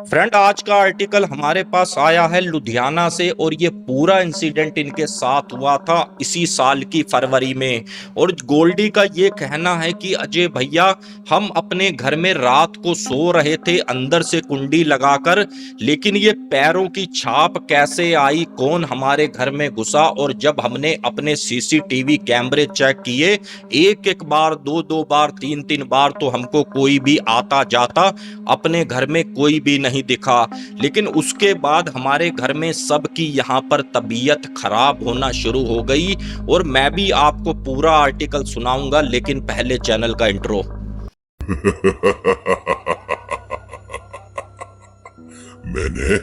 Friend, आज का article हमारे पास आया है लुधियाना से और ये पूरा इंसिडेंट इनके साथ हुआ था इसी साल की फरवरी में। और गोल्डी का ये कहना है कि अजय भैया, हम अपने घर में रात को सो रहे थे अंदर से कुंडी लगाकर, लेकिन ये पैरों की छाप कैसे आई, कौन हमारे घर में घुसा, और जब हमने अपने सीसीटीवी कैमरे चेक किए, एक एक बार, दो दो बार, तीन तीन बार, तो हमको कोई भी आता जाता अपने घर में कोई भी नहीं दिखा। लेकिन उसके बाद हमारे घर में सबकी यहाँ पर तबीयत खराब होना शुरू हो गई। और मैं भी आपको पूरा आर्टिकल सुनाऊंगा, लेकिन पहले चैनल का इंट्रो। मैंने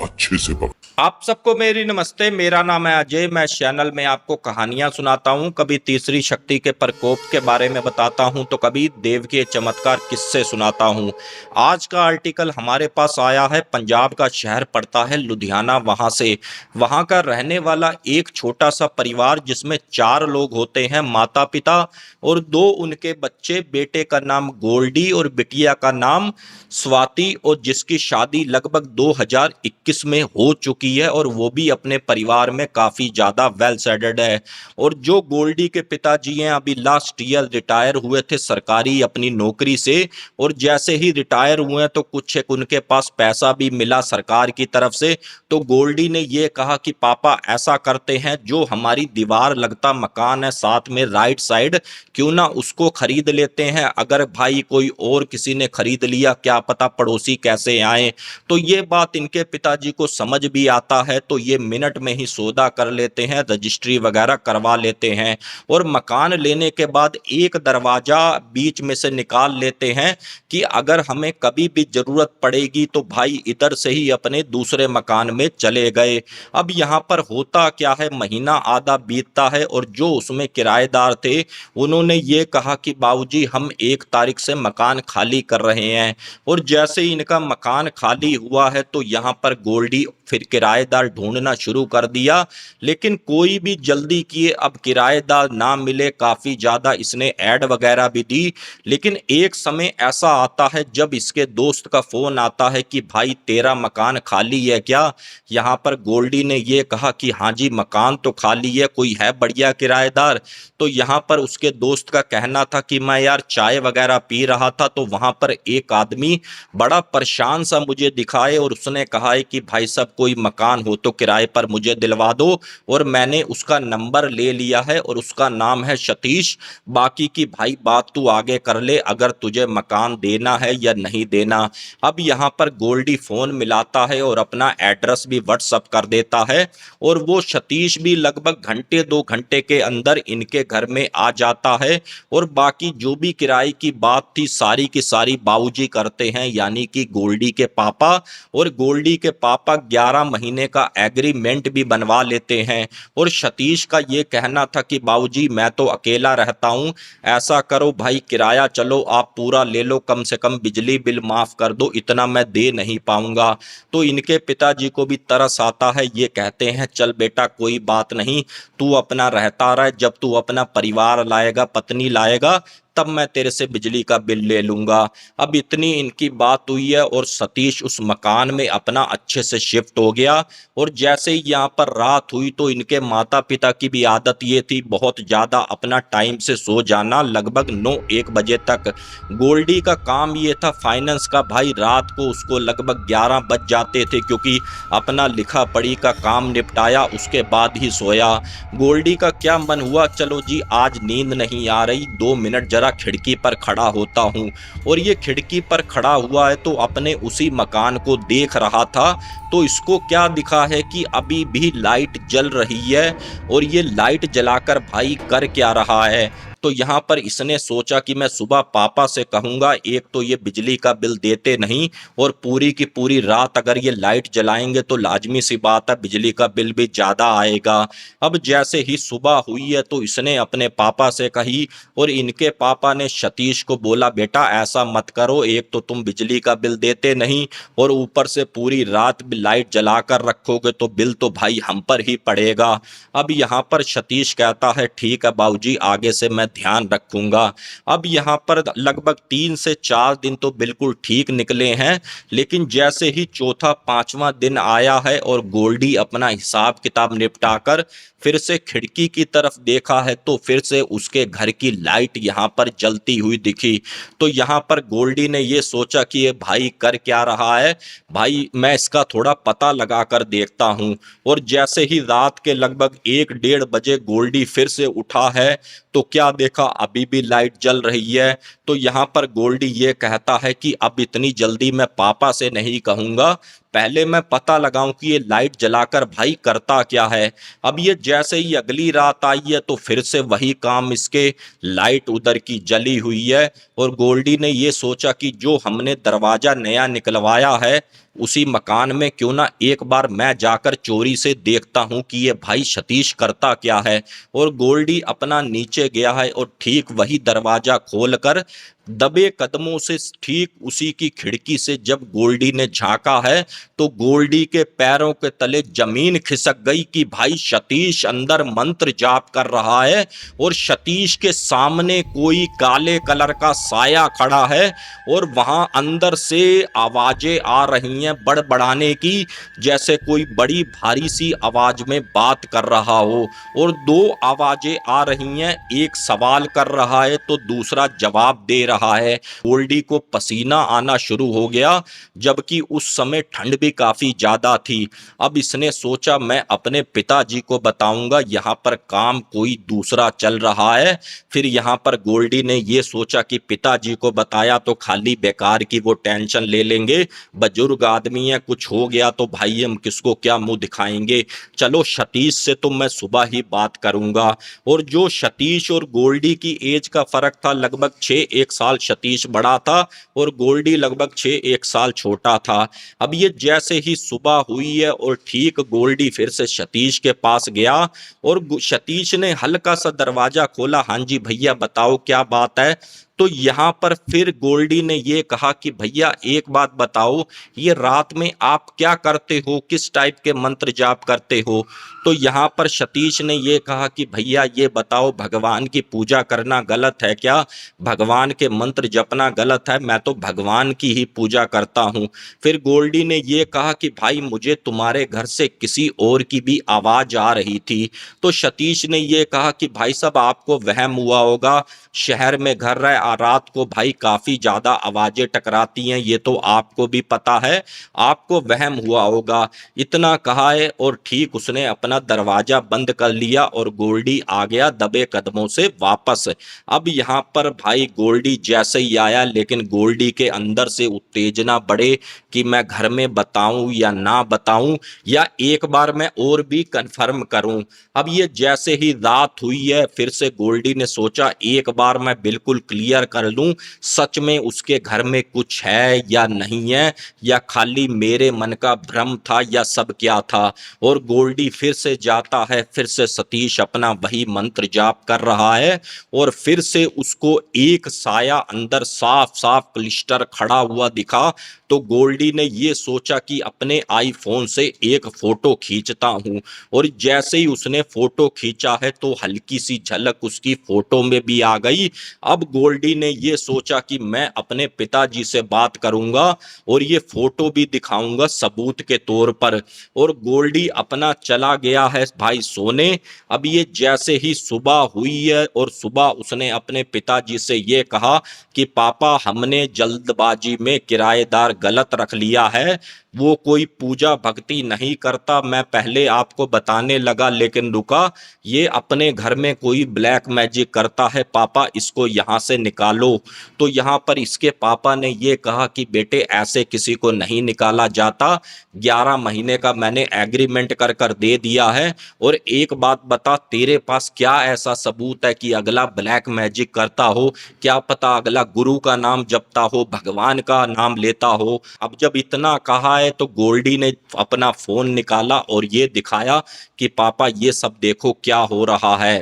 अच्छे से आप सबको मेरी नमस्ते। मेरा नाम है अजय। मैं इस चैनल में आपको कहानियां सुनाता हूं, कभी तीसरी शक्ति के प्रकोप के बारे में बताता हूं, तो कभी देव के चमत्कार किस्से सुनाता हूं। आज का आर्टिकल हमारे पास आया है, पंजाब का शहर पड़ता है लुधियाना, वहां का रहने वाला एक छोटा सा परिवार जिसमें 4 लोग होते हैं, माता पिता और 2 उनके बच्चे। बेटे का नाम गोल्डी और बिटिया का नाम स्वाति, और जिसकी शादी लगभग 2021 में हो चुकी है, और वो भी अपने परिवार में काफी ज्यादा वेल सेटल्ड है। और जो गोल्डी के पिताजी हैं, अभी लास्ट ईयर रिटायर हुए थे सरकारी अपनी नौकरी से, और जैसे ही रिटायर हुए हैं तो कुछ एक उनके पास पैसा भी मिला सरकार की तरफ से। तो गोल्डी ने ये कहा कि पापा, ऐसा करते हैं, जो हमारी दीवार लगता मकान है साथ में राइट साइड, क्यों ना उसको खरीद लेते हैं। अगर भाई कोई और किसी ने खरीद लिया, क्या पता पड़ोसी कैसे आए। तो ये बात इनके पिताजी को समझ भी आता है, तो ये मिनट में ही सौदा कर लेते हैं, रजिस्ट्री वगैरह करवा लेते हैं। और मकान लेने के बाद एक दरवाजा बीच में से निकाल लेते हैं कि अगर हमें कभी भी जरूरत पड़ेगी तो भाई इधर से ही अपने दूसरे मकान में चले गए। अब यहाँ पर होता क्या है, महीना आधा बीतता है और जो उसमें किराएदार थे उन्होंने ये कहा कि बाबूजी, हम 1 तारीख से मकान खाली कर रहे हैं। और जैसे ही इनका मकान खाली हुआ है तो यहाँ पर गोल्डी फिर किराएदार ढूंढना शुरू कर दिया, लेकिन कोई भी जल्दी किए, अब किराएदार ना मिले, काफी ज्यादा इसने ऐड वगैरह भी दी। लेकिन एक समय ऐसा आता है जब इसके दोस्त का फोन आता है कि भाई, तेरा मकान खाली है क्या। यहाँ पर गोल्डी ने ये कहा कि हाँ जी, मकान तो खाली है, कोई है बढ़िया किराएदार। तो यहाँ पर उसके दोस्त का कहना था कि मैं यार चाय वगैरह पी रहा था, तो वहां पर एक आदमी बड़ा परेशान सा मुझे दिखाए, और उसने कहा है कि भाई साहब, कोई मकान हो तो किराए पर मुझे दिलवा दो। और मैंने उसका नंबर ले लिया है और उसका नाम है सतीश। बाकी की भाई बात तू आगे कर ले, अगर तुझे मकान देना है या नहीं देना। अब यहाँ पर गोल्डी फोन मिलाता है और अपना एड्रेस भी व्हाट्सअप कर देता है, और वो सतीश भी लगभग घंटे 2 घंटे के अंदर इनके घर में आ जाता है। और बाकी जो भी किराए की बात थी सारी की सारी बाबूजी करते हैं, यानी कि गोल्डी के पापा। और गोल्डी के पापा 11 महीने का एग्रीमेंट भी बनवा लेते हैं। और सतीश का ये कहना था कि बाबूजी, मैं तो अकेला रहता हूँ, ऐसा करो भाई, किराया चलो आप पूरा ले लो, कम से कम बिजली बिल माफ कर दो, इतना मैं दे नहीं पाऊंगा। तो इनके पिताजी को भी तरस आता है, ये कहते हैं चल बेटा, कोई बात नहीं, तू अपना रहता रहा, जब तू अपना परिवार लाएगा, पत्नी लाएगा, तब मैं तेरे से बिजली का बिल ले लूंगा। अब इतनी इनकी बात हुई है और सतीश उस मकान में अपना अच्छे से शिफ्ट हो गया। और जैसे ही यहाँ पर रात हुई तो इनके माता पिता की भी आदत ये थी बहुत ज्यादा अपना टाइम से सो जाना, लगभग 9-1 बजे तक। गोल्डी का काम ये था फाइनेंस का, भाई रात को उसको लगभग 11 बज जाते थे, क्योंकि अपना लिखा पढ़ी का काम निपटाया उसके बाद ही सोया। गोल्डी का क्या मन हुआ, चलो जी आज नींद नहीं आ रही, 2 मिनट जरा खिड़की पर खड़ा होता हूँ। और ये खिड़की पर खड़ा हुआ है तो अपने उसी मकान को देख रहा था। तो इसको क्या दिखा है कि अभी भी लाइट जल रही है, और ये लाइट जलाकर भाई कर क्या रहा है। तो यहाँ पर इसने सोचा कि मैं सुबह पापा से कहूँगा, एक तो ये बिजली का बिल देते नहीं, और पूरी की पूरी रात अगर ये लाइट जलाएंगे तो लाजमी सी बात है बिजली का बिल भी ज़्यादा आएगा। अब जैसे ही सुबह हुई है तो इसने अपने पापा से कही, और इनके पापा ने सतीश को बोला, बेटा ऐसा मत करो, एक तो तुम बिजली का बिल देते नहीं, और ऊपर से पूरी रात भी लाइट जलाकर रखोगे तो बिल तो भाई हम पर ही पड़ेगा। अब यहाँ पर सतीश कहता है, ठीक है बाबूजी, आगे से मैं ध्यान रखूंगा। अब यहाँ पर लगभग 3 से 4 दिन तो बिल्कुल ठीक निकले हैं, लेकिन जैसे ही चौथा पांचवा दिन आया है और गोल्डी अपना हिसाब किताब निपटाकर फिर से खिड़की की तरफ देखा है तो फिर से उसके घर की लाइट यहाँ पर जलती हुई दिखी। तो यहाँ पर गोल्डी ने ये सोचा कि ये भाई कर क्या रहा है, भाई मैं इसका थोड़ा पता लगा कर देखता हूँ। और जैसे ही रात के लगभग 1-1:30 बजे गोल्डी फिर से उठा है तो क्या देखा, अभी भी लाइट जल रही है। तो यहाँ पर गोल्डी ये कहता है कि अब इतनी जल्दी मैं पापा से नहीं कहूँगा, पहले मैं पता लगाऊं कि ये लाइट जलाकर भाई करता क्या है। अब ये जैसे ही अगली रात आई है तो फिर से वही काम, इसके लाइट उधर की जली हुई है। और गोल्डी ने ये सोचा कि जो हमने दरवाजा नया निकलवाया है उसी मकान में क्यों ना एक बार मैं जाकर चोरी से देखता हूं कि ये भाई सतीश करता क्या है। और गोल्डी अपना नीचे गया है और ठीक वही दरवाजा खोलकर दबे कदमों से ठीक उसी की खिड़की से जब गोल्डी ने झांका है तो गोल्डी के पैरों के तले जमीन खिसक गई कि भाई सतीश अंदर मंत्र जाप कर रहा है और सतीश के सामने कोई काले कलर का साया खड़ा है और वहां अंदर से आवाजें आ रही हैं बड़बड़ाने की, जैसे कोई बड़ी भारी सी आवाज में बात कर रहा हो। और दो आवाजें आ रही हैं, एक सवाल कर रहा है तो दूसरा जवाब दे रहा है। गोल्डी को पसीना आना शुरू हो गया, जबकि उस समय ठंड भी काफी ज्यादा थी। अब इसने सोचा मैं अपने पिताजी को बताऊंगा, यहाँ पर काम कोई दूसरा चल रहा है। फिर यहाँ पर गोल्डी ने ये सोचा कि पिताजी को बताया तो खाली बेकार की वो टेंशन ले लेंगे, बुजुर्ग आदमी है, कुछ हो गया तो भाई हम किसको क्या मुंह दिखाएंगे। चलो सतीश से तो मैं सुबह ही बात करूंगा। और जो सतीश और गोल्डी की एज का फर्क था, लगभग 6-1 साल सतीश बड़ा था और गोल्डी लगभग 6-1 साल छोटा था। अब ये जैसे ही सुबह हुई है और ठीक गोल्डी फिर से सतीश के पास गया और सतीश ने हल्का सा दरवाजा खोला, हाँ जी भैया बताओ क्या बात है। तो यहाँ पर फिर गोल्डी ने ये कहा कि भैया एक बात बताओ, ये रात में आप क्या करते हो, किस टाइप के मंत्र जाप करते हो। तो यहाँ पर सतीश ने ये कहा कि भैया ये बताओ भगवान की पूजा करना गलत है क्या, भगवान के मंत्र जपना गलत है, मैं तो भगवान की ही पूजा करता हूँ। फिर गोल्डी ने ये कहा कि भाई मुझे तुम्हारे घर से किसी और की भी आवाज़ आ रही थी। तो सतीश ने ये कहा कि भाई साहब आपको वहम हुआ होगा, शहर में घर रहे रात को भाई काफी ज्यादा आवाजें टकराती हैं, ये तो आपको भी पता है, आपको वहम हुआ होगा। इतना कहा है और ठीक उसने अपना दरवाजा बंद कर लिया और गोल्डी आ गया दबे कदमों से वापस। अब यहाँ पर भाई गोल्डी जैसे ही आया, लेकिन गोल्डी के अंदर से उत्तेजना बढ़े कि मैं घर में बताऊं या ना बताऊं, या एक बार मैं और भी कंफर्म करूं। अब ये जैसे ही रात हुई है फिर से गोल्डी ने सोचा एक बार मैं बिल्कुल क्लियर कर लूं, सच में उसके घर में कुछ है या नहीं है, या खाली मेरे मन का भ्रम था, या सब क्या था। और गोल्डी फिर से जाता है, फिर से सतीश अपना वही मंत्र जाप कर रहा है और फिर से उसको एक साया अंदर साफ साफ क्लिस्टर खड़ा हुआ दिखा। तो गोल्डी ने ये सोचा कि अपने आईफोन से एक फोटो खींचता हूं। और जैसे ही उसने फोटो खींचा है तो हल्की सी झलक उसकी फोटो में भी आ गई। अब गोल्डी ने ये सोचा कि मैं अपने पिताजी से बात करूंगा और ये फोटो भी दिखाऊंगा सबूत के तौर पर। और गोल्डी अपना चला गया है भाई सोने। अब ये जैसे ही सुबह हुई है और सुबह उसने अपने पिताजी से ये कहा कि पापा हमने जल्दबाजी में किराएदार गलत रख लिया है, वो कोई पूजा भक्ति नहीं करता, मैं पहले आपको बताने लगा लेकिन रुका, ये अपने घर में कोई ब्लैक मैजिक करता है, पापा इसको यहाँ से निकालो। तो यहाँ पर इसके पापा ने ये कहा कि बेटे ऐसे किसी को नहीं निकाला जाता, 11 महीने का मैंने एग्रीमेंट कर कर दे दिया है। और एक बात बता, तेरे पास क्या ऐसा सबूत है कि अगला ब्लैक मैजिक करता हो, क्या पता अगला गुरु का नाम जपता हो, भगवान का नाम लेता हो। अब जब इतना कहा है तो गोल्डी ने अपना फोन निकाला और ये दिखाया कि पापा ये सब देखो क्या हो रहा है।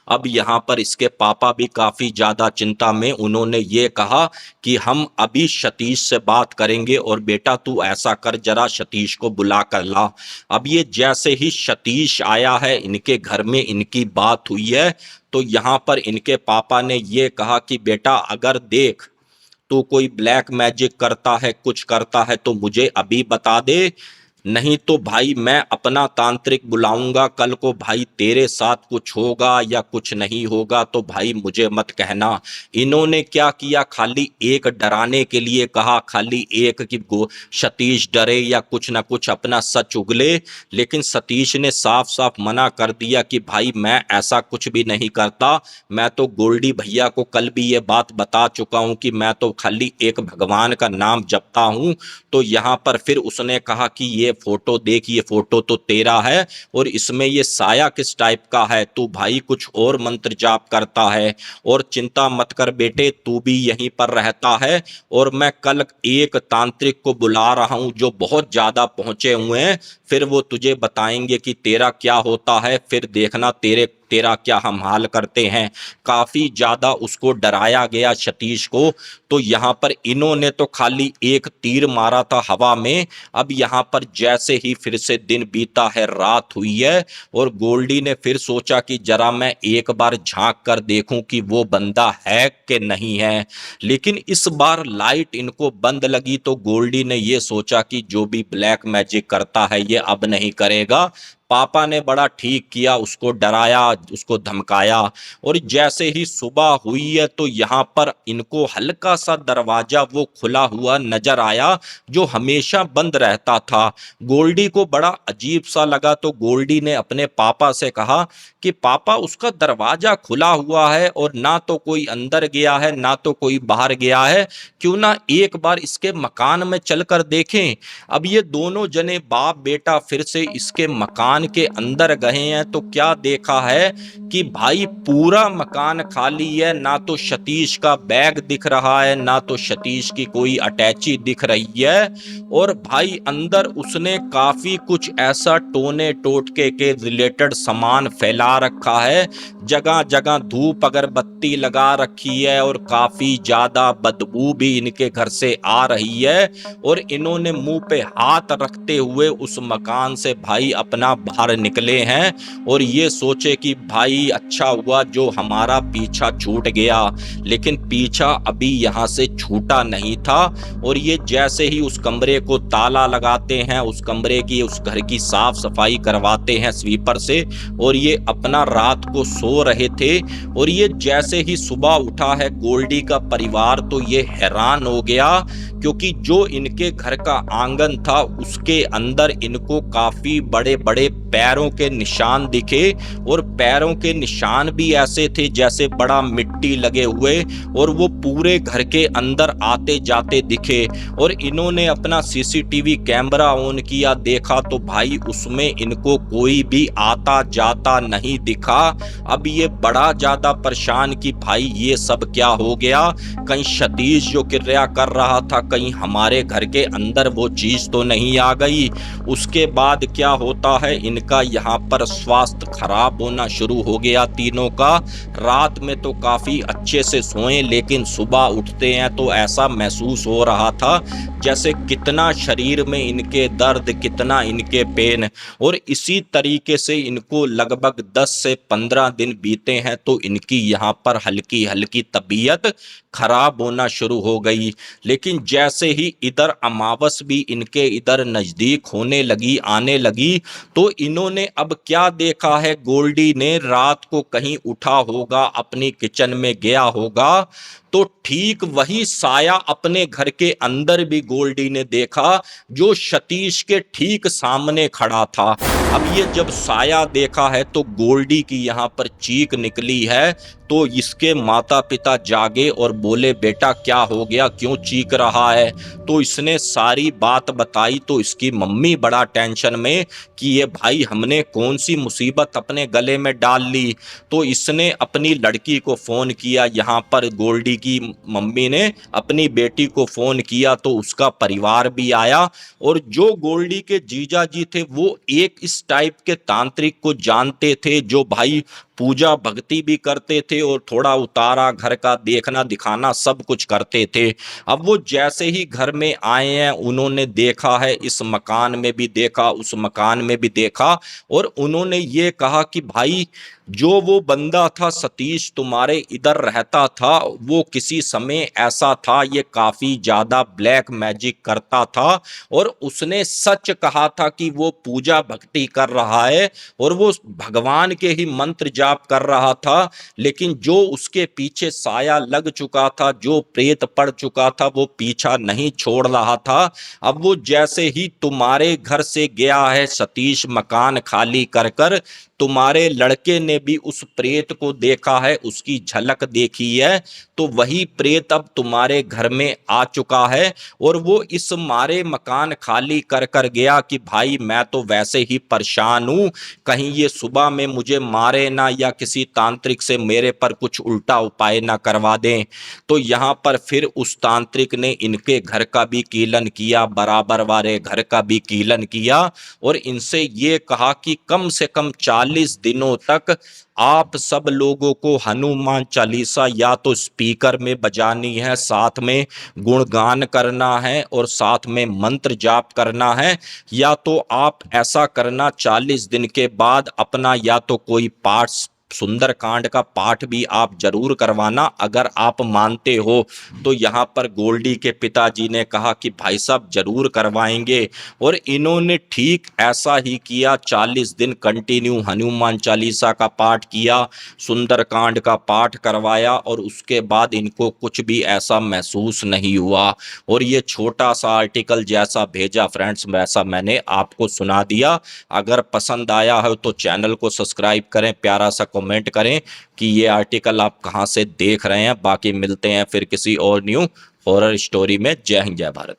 अब यहाँ पर इसके पापा भी काफी ज्यादा चिंता में, उन्होंने ये कहा कि हम अभी सतीश से बात करेंगे और बेटा तू ऐसा कर, जरा सतीश को बुला कर ला। अब ये जैसे ही सतीश आया है इनके घर में, इनकी बात हुई है, तो यहाँ पर इनके पापा ने ये कहा कि बेटा अगर देख तू कोई ब्लैक मैजिक करता है, कुछ करता है तो मुझे अभी बता दे, नहीं तो भाई मैं अपना तांत्रिक बुलाऊंगा, कल को भाई तेरे साथ कुछ होगा या कुछ नहीं होगा तो भाई मुझे मत कहना। इन्होंने क्या किया, खाली एक डराने के लिए कहा, खाली एक कि सतीश डरे या कुछ ना कुछ अपना सच उगले, लेकिन सतीश ने साफ साफ मना कर दिया कि भाई मैं ऐसा कुछ भी नहीं करता। मैं तो गोल्डी भैया को कल भी ये बात बता चुका हूं कि मैं तो खाली एक भगवान का नाम जपता हूं। तो यहाँ पर फिर उसने कहा कि ये फोटो देख, ये फोटो तो तेरा है और इसमें ये साया किस टाइप का है, तू भाई कुछ और मंत्र जाप करता है, और चिंता मत कर बेटे तू भी यहीं पर रहता है, और मैं कल एक तांत्रिक को बुला रहा हूं जो बहुत ज्यादा पहुंचे हुए हैं, फिर वो तुझे बताएंगे कि तेरा क्या होता है, फिर देखना तेरा क्या हम हाल करते हैं। काफी ज्यादा उसको डराया गया सतीश को। तो यहाँ पर इन्होंने तो खाली एक तीर मारा था हवा में। अब यहाँ पर जैसे ही फिर से दिन बीता है, रात हुई है, और गोल्डी ने फिर सोचा कि जरा मैं एक बार झांक कर देखूं कि वो बंदा है कि नहीं है। लेकिन इस बार लाइट इनको बंद लगी, तो गोल्डी ने ये सोचा कि जो भी ब्लैक मैजिक करता है ये अब नहीं करेगा। पापा ने बड़ा ठीक किया, उसको डराया, उसको धमकाया, और जैसे ही सुबह हुई है तो यहाँ पर इनको हल्का सा दरवाजा वो खुला हुआ नजर आया जो हमेशा बंद रहता था। गोल्डी को बड़ा अजीब सा लगा, तो गोल्डी ने अपने पापा से कहा कि पापा उसका दरवाजा खुला हुआ है और ना तो कोई अंदर गया है ना तो कोई बाहर गया है, क्यों ना एक बार इसके मकान में चलकर देखें। अब ये दोनों जने बाप बेटा फिर से इसके मकान के अंदर गए हैं, तो क्या देखा है कि भाई पूरा मकान खाली है, ना तो सतीश का बैग दिख रहा है ना तो सतीश की कोई अटैची दिख रही है, और भाई अंदर उसने काफी कुछ ऐसा टोने टोटके के रिलेटेड सामान फैला रखा है, जगह जगह धूप अगरबत्ती लगा रखी है, और काफी ज्यादा बदबू भी इनके घर से आ रही है। और इन्होंने मुंह पे हाथ रखते हुए उस मकान से भाई अपना बाहर निकले हैं, और ये सोचे कि भाई अच्छा हुआ जो हमारा पीछा छूट गया, लेकिन पीछा अभी यहाँ से छूटा नहीं था। और ये जैसे ही उस कमरे को ताला लगाते हैं, उस कमरे की उस घर की साफ सफाई करवाते हैं स्वीपर से, और ये अपना रात को सो रहे थे, और ये जैसे ही सुबह उठा है गोल्डी का परिवार, तो ये हैरान हो गया, क्योंकि जो इनके घर का आंगन था उसके अंदर इनको काफी बड़े बड़े पैरों के निशान दिखे, और पैरों के निशान भी ऐसे थे जैसे बड़ा मिट्टी लगे हुए, और वो पूरे घर के अंदर आते जाते दिखे। और इन्होंने अपना सीसीटीवी कैमरा ऑन किया, देखा तो भाई उसमें इनको कोई भी आता जाता नहीं दिखा। अब ये बड़ा ज्यादा परेशान कि भाई ये सब क्या हो गया, कहीं सतीश जो क्रिया कर रहा था कहीं हमारे घर के अंदर वो चीज तो नहीं आ गई। उसके बाद क्या होता है, इनका यहाँ पर स्वास्थ्य खराब होना शुरू हो गया तीनों का। रात में तो काफी अच्छे से सोए, लेकिन सुबह उठते हैं तो ऐसा महसूस हो रहा था जैसे कितना शरीर में इनके दर्द, कितना इनके पेन, और इसी तरीके से इनको लगभग 10 से 15 दिन बीते हैं, तो इनकी यहाँ पर हल्की हल्की तबीयत खराब होना शुरू हो गई। लेकिन जैसे ही इधर अमावस भी इनके इधर नजदीक होने लगी, आने लगी, तो इन्होंने अब क्या देखा है, गोल्डी ने रात को कहीं उठा होगा, अपनी किचन में गया होगा, तो ठीक वही साया अपने घर के अंदर भी गोल्डी ने देखा जो सतीश के ठीक सामने खड़ा था। अब ये जब साया देखा है तो गोल्डी की यहाँ पर चीख निकली है, तो इसके माता पिता जागे और बोले बेटा क्या हो गया, क्यों चीख रहा है। तो इसने सारी बात बताई, तो इसकी मम्मी बड़ा टेंशन में कि ये भाई हमने कौन सी मुसीबत अपने गले में डाल ली। तो इसने अपनी लड़की को फ़ोन किया, यहाँ पर गोल्डी की मम्मी ने अपनी बेटी को फ़ोन किया, तो उसका परिवार भी आया, और जो गोल्डी के जीजा जी थे वो एक इस टाइप के तांत्रिक को जानते थे जो भाई पूजा भक्ति भी करते थे और थोड़ा उतारा घर का देखना दिखाना सब कुछ करते थे। अब वो जैसे ही घर में आए हैं, उन्होंने देखा है, इस मकान में भी देखा, उस मकान में भी देखा, और उन्होंने ये कहा कि भाई जो वो बंदा था सतीश तुम्हारे इधर रहता था, वो किसी समय ऐसा था, ये काफी ज्यादा ब्लैक मैजिक करता था, और उसने सच कहा था कि वो पूजा भक्ति कर रहा है और वो भगवान के ही मंत्र जाप कर रहा था, लेकिन जो उसके पीछे साया लग चुका था, जो प्रेत पड़ चुका था, वो पीछा नहीं छोड़ रहा था। अब वो जैसे ही तुम्हारे घर से गया है सतीश, मकान खाली कर कर, तुम्हारे लड़के ने भी उस प्रेत को देखा है, उसकी झलक देखी है, तो वही प्रेत अब तुम्हारे घर में आ चुका है, और वो इस मारे मकान खाली कर कर गया कि भाई मैं तो वैसे ही परेशान हूं, कहीं ये सुबह में मुझे मारे ना, या किसी तांत्रिक से मेरे पर कुछ उल्टा उपाय ना करवा दें। तो यहाँ पर फिर उस तांत्रिक ने इनके घर का भी कीलन किया, बराबर वाले घर का भी कीलन किया, और इनसे ये कहा कि कम से कम 40 दिनों तक आप सब लोगों को हनुमान चालीसा या तो स्पीकर में बजानी है, साथ में गुणगान करना है, और साथ में मंत्र जाप करना है, या तो आप ऐसा करना 40 दिन के बाद अपना या तो कोई पाठ, सुंदरकांड का पाठ भी आप जरूर करवाना अगर आप मानते हो। तो यहाँ पर गोल्डी के पिताजी ने कहा कि भाई साहब जरूर करवाएंगे, और इन्होंने ठीक ऐसा ही किया। 40 दिन कंटिन्यू हनुमान चालीसा का पाठ किया, सुंदरकांड का पाठ करवाया, और उसके बाद इनको कुछ भी ऐसा महसूस नहीं हुआ। और ये छोटा सा आर्टिकल जैसा भेजा फ्रेंड्स, वैसा मैंने आपको सुना दिया। अगर पसंद आया हो तो चैनल को सब्सक्राइब करें, प्यारा सा कमेंट करें कि ये आर्टिकल आप कहां से देख रहे हैं। बाकी मिलते हैं फिर किसी और न्यू हॉरर स्टोरी में। जय हिंद, जय भारत।